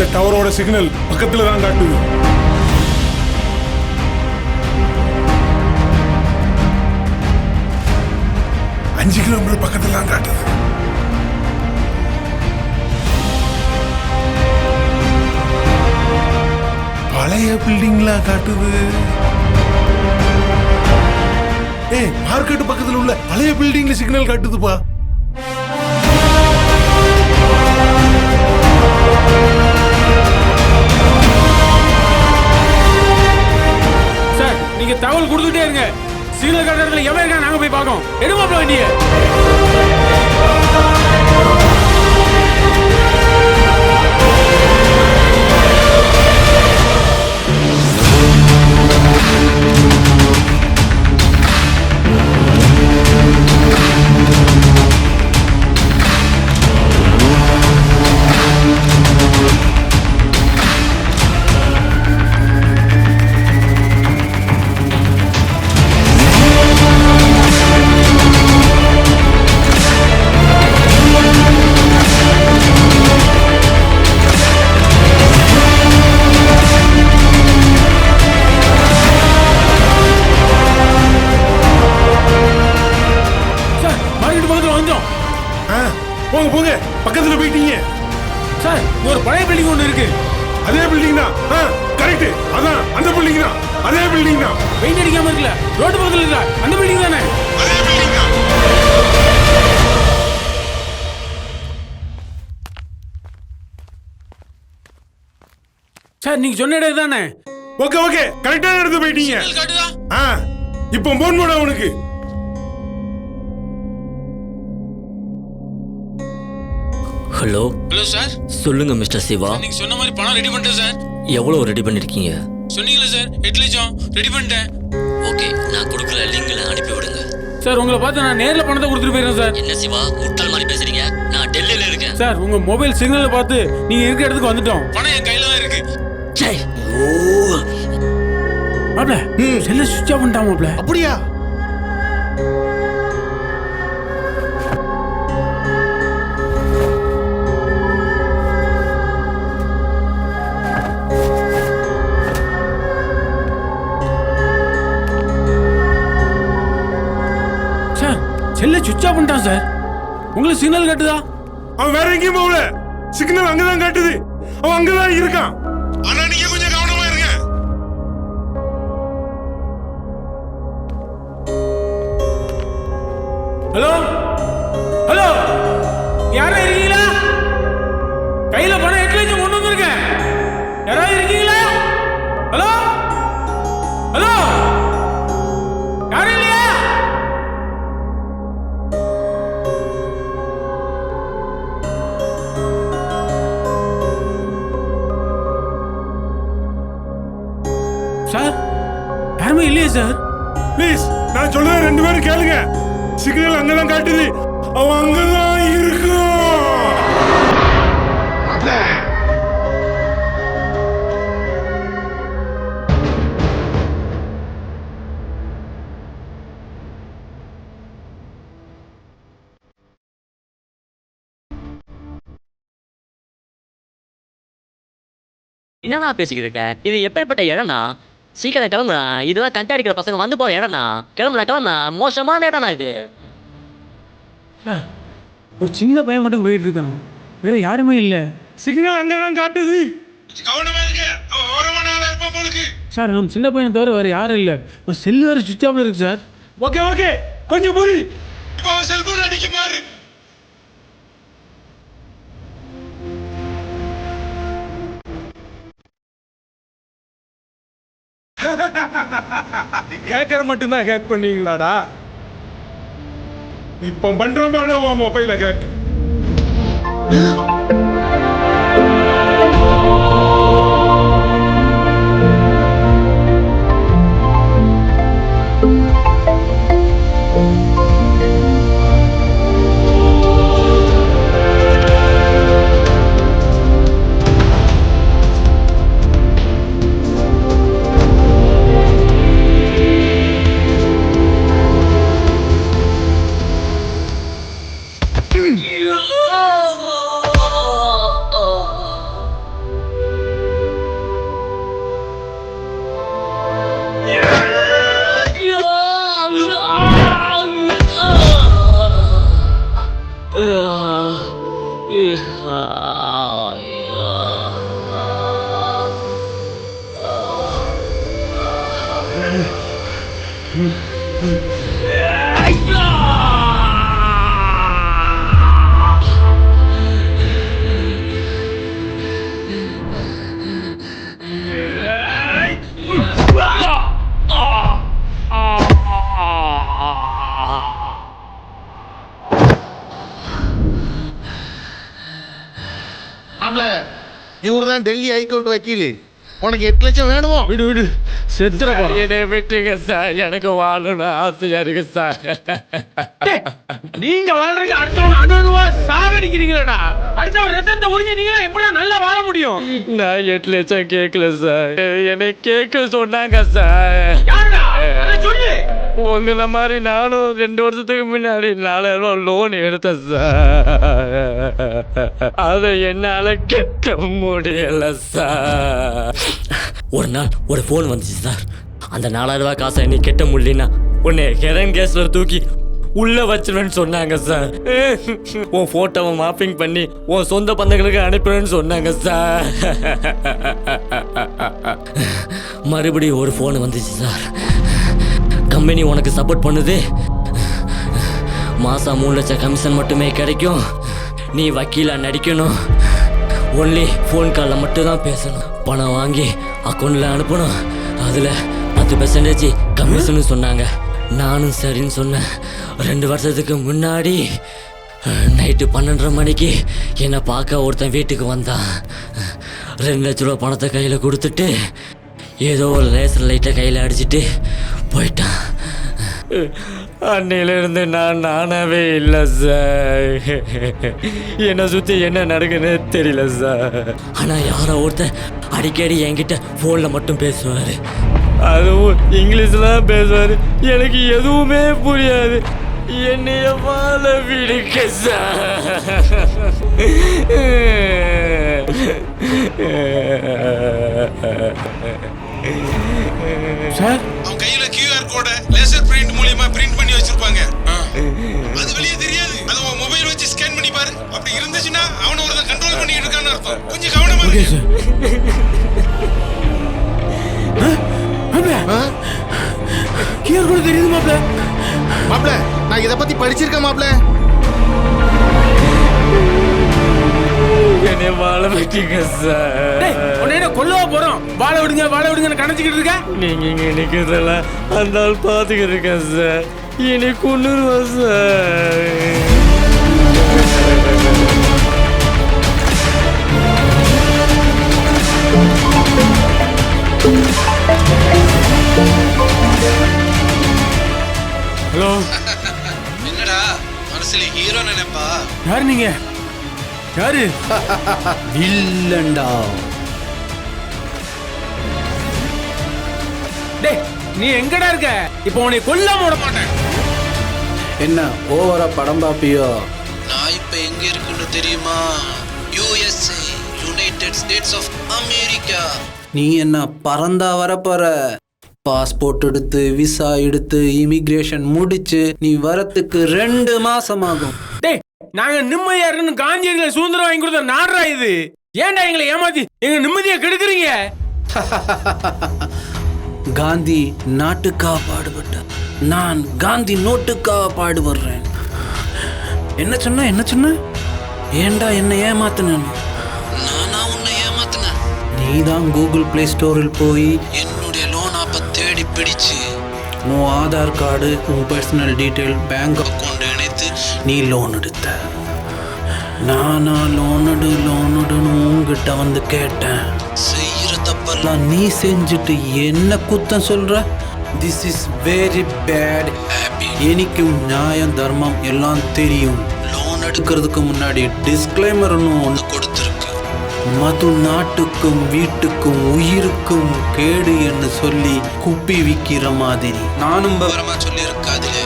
இந்த டவரோட சிக்னல் பக்கத்துல தான் காட்டுது. அஞ்சு கிலோமீட்டர் பக்கத்துல தான் காட்டுது. பழைய பில்டிங்ல காட்டுது. மார்க்கெட் பக்கத்துல உள்ள பழைய பில்டிங்ல சிக்னல் காட்டுதுப்பா. சார் நீங்க தகவல் கொடுத்துட்டே இருங்க. சிக்னல் காட்டுறதுல எவன் இருக்கா நாங்க போய் பார்க்கோம். எடுமாப்ல வண்டியை. போங்க போங்க, பக்கத்துல போயிட்டீங்க. சார் ஒரு பழைய பில்டிங் ஒன்று இருக்கு. அதே பில்டிங் தான். கரெக்ட், அதான் அந்த பில்டிங் தான். அதே பில்டிங் தான். பெயிண்ட் அடிக்காம இருக்குல்ல, ரோடு பக்கத்துல இருக்கா அந்த பில்டிங் தானே? அதே பில்டிங் தான். சார் நீங்க சொன்ன இடம் தானே? ஓகே ஓகே, கரெக்டான இடத்துக்கு போயிட்டீங்க. இப்போ போன் போட உனக்கு. ஹலோ ஹலோ சார், சொல்லுங்க மிஸ்டர் சிவா. நீங்க சொன்ன மாதிரி பணம் ரெடி பண்ணிட்டேன் சார். எவ்வளவு ரெடி பண்ணிருக்கீங்க? சொன்னீங்களா சார் 8 லட்சம் ரெடி பண்ணிட்டேன். ஓகே, நான் கொடுக்குற லிங்க்ல அனுப்பி விடுங்க. சார் உங்களை பார்த்து நான் நேர்ல பணத்தை கொடுத்துட்டு போயிடுறேன் சார். என்ன சிவா முட்டாள் மாதிரி பேசுறீங்க? நான் டெல்லியில இருக்கேன். சார் உங்க மொபைல் சிக்னலை பார்த்து நீங்க இருக்கிற இடத்துக்கு வந்துட்டோம். பணம் என் கையில தான் இருக்கு. சை ஓ மாப்ள செல்ல சுவிட்ச் ஆஃப் பண்ணிட்டான் மாப்ள. அப்படியா? செல்ல சுவிட்ச் ஆஃப் பண்ணிட்டான் சார். உங்களுக்கு சிக்னல் காட்டுதா? அவன் வேற எங்கேயும் போகல. சிக்னல் அங்கதான் காட்டுது. அவன் அங்கதான் இருக்கான். ஆனா நீங்க கொஞ்சம் கவனமா இருங்க. ஹலோ ஹலோ, யாரும் இருக்கீங்களா? கையில பணம் 8 லட்சம் கொண்டு வந்திருக்கேன். யாராவது இருக்கீங்களா? ஹலோ ஹலோ, யாரும் இல்லையா? சார் யாருமே இல்லையே சார். ப்ளீஸ், நான் சொல்றேன், 2 பேரும் கேளுங்க. சிக்னல் அங்கதான் காட்டுது. அவன் அங்கதான் இருக்கும். என்னண்ணா பேசிக்கிட்டு இருக்க? இது எப்பேற்பட்ட இடம்னா? சீக்கிரம் கிளம்புறா. இதெல்லாம் கண்ட அடிக்கிற பசங்க வந்து போற இடம்னா. கிளம்புறா. மோசமான இடம்னா இது. ஒரு சின்ன பையன் மட்டும் போயிட்டு இருக்கான், வேற யாருமே இல்ல. சிக்னல் அங்கதான் காட்டுது. கவனமா இருங்க. அவன் ஓரமான ஆளா இருப்பான் போலுக்கு. சார் நம்ம சின்ன பையனை தவிர வேற யாரும் இல்ல. செல்லு வேற சுவிட்ச் ஆஃப்ல இருக்கு சார். ஓகே ஓகே, கொஞ்சம் புரி. இப்போ அவன் செல்போன் அடிக்க மாறு. கேட்கற மட்டும்தான் ஹேக் பண்ணீங்களாடா? இப்போ பண்றோம் பாரு உன் மொபைல ஹேக். இவரு தான் டெல்லி ஹைகோர்ட் வக்கீல். உனக்கு 8 லட்சம் வேணுமோ? விடு விடு செத்துற என்னை விட்டுங்க சார், எனக்கு வாழணும்னு ஆசையா இருக்கு சார். நீங்க வாழ்றீங்க, அடுத்தவன் அனுபவா சாகடிக்கிறீங்களா? அடுத்தவன் ரத்தத்தை உறிஞ்சி நீங்க எப்படி நல்லா வாழ முடியும்? நான் 8 லட்சம் கேட்கல சார், என்னை கேட்க சொன்னாங்க சார். உங்களை மாதிரி நானும் 2 வருஷத்துக்கு முன்னாடி 4000 ரூபா லோன் எடுத்தேன் சார். அதை என்னால கட்ட முடியல சார். ஒரு நாள் ஒரு ஃபோன் வந்துச்சு சார். அந்த 4000 ரூபா காசை நீ கட்ட முடியலன்னா உன்னை ஹெரன் கேஸ்ல தூக்கி உள்ள வச்சிருவேன்னு சொன்னாங்க சார். உன் போட்டோவை மாப்பிங் பண்ணி உன் சொந்த பந்தங்களுக்கு அனுப்புறேன்னு சொன்னாங்க சார். மறுபடியும் ஒரு ஃபோன் வந்துச்சு சார். கம்பெனி உனக்கு சப்போர்ட் பண்ணுது, மாசம் 3 லட்சம் கமிஷன் மட்டுமே கிடைக்கும், நீ வக்கீலா நடிக்கணும், ஒன்லி ஃபோன் காலில் மட்டும் தான் பேசணும், பணம் வாங்கி அக்கௌண்ட்டில் அனுப்பணும், அதில் 10% கமிஷன் சொன்னாங்க. நானும் சரின்னு சொன்னேன். 2 வருஷத்துக்கு முன்னாடி நைட்டு 12:30 மணிக்கு என்னை பார்க்க ஒருத்தன் வீட்டுக்கு வந்தான். 2 லட்ச ரூபா பணத்தை கையில் கொடுத்துட்டு ஏதோ ஒரு லேசர் லைட்டை கையில் அடிச்சுட்டு போயிட்டான். அன்னையிலிருந்து நான் நானாவே இல்லை சார். என்னை சுற்றி என்ன நடக்குன்னு தெரியல சார். ஆனால் யாரோ ஒருத்தர் அடிக்கடி என்கிட்ட ஃபோனில் மட்டும் பேசுவார். அதுவும் இங்கிலீஷ்லாம் பேசுவார். எனக்கு எதுவுமே புரியாது. என்னைய வாழ விடுங்க சார். சார் அவன் கையில QR கோட லேசர் பிரிண்ட் மூலமா பிரிண்ட் பண்ணி வச்சிருப்பாங்க. அது வெளியே தெரியாது. அது உன் மொபைல் வச்சு ஸ்கேன் பண்ணி பாரு. அப்படி இருந்துச்சுன்னா அவனை ஒருத்தன் கண்ட்ரோல் பண்ணிட்டு இருக்கான்னு அர்த்தம். கொஞ்சம் கவனமா இரு. QR கோட் தெரியுது மாப்ள. மாப்ள, நான் இதை பத்தி படிச்சிருக்கேன் மாப்ள. என்னை வாழ வைக்கீங்க சார். உன்னை கொல்லவா போறோம்? வாழ விடுங்கன்னு கணச்சிக்கிட்டு இருக்க. நீங்க இங்க நிக்கிறதெல்லாம் அந்த ஆள் பாத்துக்கிட்டு இருக்கேன் சார். என்னை கொன்னுருவா சார். ஹலோ, என்னடா மனசுல ஹீரோ நினைப்பா? யாரு நீங்க? யாரு? வில்லன்டா. டேய், நீ எங்கடா இருக்க? இப்போ உன்னை கொல்லாம விட மாட்டேன். என்ன ஓவரா படம் பாப்பியோ? நான் இப்ப எங்க இருக்குன்னு தெரியுமா? USA, United States of America. நீ என்ன பறந்தா வரப்போற? பாஸ்போர்ட் எடுத்து விசா எடுத்து இமிகிரேஷன் முடிச்சு நீ வரத்துக்கு 2 மாசம் ஆகும். டேய், நாங்க நிம்மதியா இருக்குன்னு காஞ்சியில சுதந்திரம் வாங்கி கொடுத்த நாடுறா இது. ஏன்டா எங்களை ஏமாத்தி எங்க நிம்மதியை கெடுக்குறீங்க? காந்தி நாட்டுக்காக பாடுபட்டார். நான் காந்தி நோட்டுக்காக பாடுபடுறேன். என்ன சொன்ன? ஏன்டா என்ன ஏமாத்தின? நானா உன்னை ஏமாத்தினேன்? நீதான் கூகுள் பிளே ஸ்டோரில் போய் என்னுடைய லோன் ஆப்பை தேடி பிடிச்சு உன் ஆதார் கார்டு, உன் பர்சனல் டீட்டெயில், பேங்க் அக்கௌண்ட் இணைத்து நீ லோன் எடுத்த. நானா லோனுடுன்னு உங்ககிட்ட வந்து கேட்டேன். செய்யற தப்பெல்லாம் நீ செஞ்சுட்டு என்ன குத்தம் சொல்ற? This is very bad habit. எனக்கும் நியாயம் தர்மம் எல்லாம் தெரியும். லோன் எடுக்கிறதுக்கு முன்னாடி டிஸ்க்ளைமர்னு ஒன்று கொடுத்துருக்கு. மது நாட்டுக்கும் வீட்டுக்கும் உயிருக்கும் கேடு என்று சொல்லி குப்பி விற்கிற மாதிரி நானும் விவரமா சொல்லி இருக்காதுல.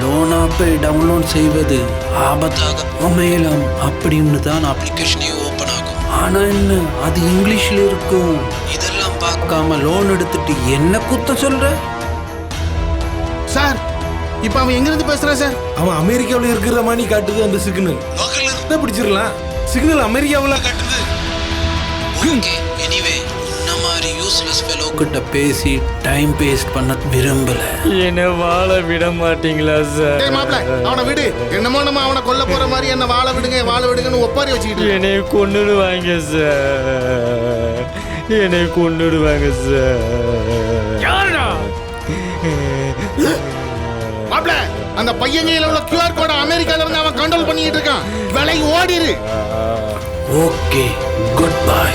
லோன் ஆப்பை டவுன்லோட் செய்வது ஆபத்தாக அமையலாம் அப்படின்னு தான் அப்ளிகேஷனே ஓபன் ஆகும். ஆனா என்ன, அது இங்கிலீஷ்ல இருக்கும். இதெல்லாம் பார்க்க பார்க்காம லோன் எடுத்துட்டு என்ன குத்தம் சொல்ற? சார், இப்ப அவன் எங்க இருந்து பேசுறான் சார்? அவன் அமெரிக்காவில் இருக்கிற மாதிரி காட்டுது அந்த சிக்னல். லோக்கல்ல என்ன பிடிச்சிடலாம் சிக்னல் அமெரிக்காவில் கட்டுது. ஓகே எனிவே இந்த மாதிரி யூஸ்லெஸ் ஃபெலோ கிட்ட பேசி டைம் வேஸ்ட் பண்ண விரும்பல. என்னை வாழ விட மாட்டீங்களா சார்? டேய் மாப்ள, அவனை விடு. என்னமோ நம்ம அவனை கொல்ல போற மாதிரி என்ன வாழ விடுங்கன்னு ஒப்பாரி வச்சுக்கிட்டு. என்னை கொன்னுடுவாங்க சார், என்னை கொன்னுடுவாங்க சார். யாருடா? மாப்ள, அந்த பையன் கையில உள்ள QR கோட அமெரிக்கால இருந்து அவன் கண்ட்ரோல் பண்ணிட்டு இருக்கான். விலை ஓடிரு. Okay, good bye.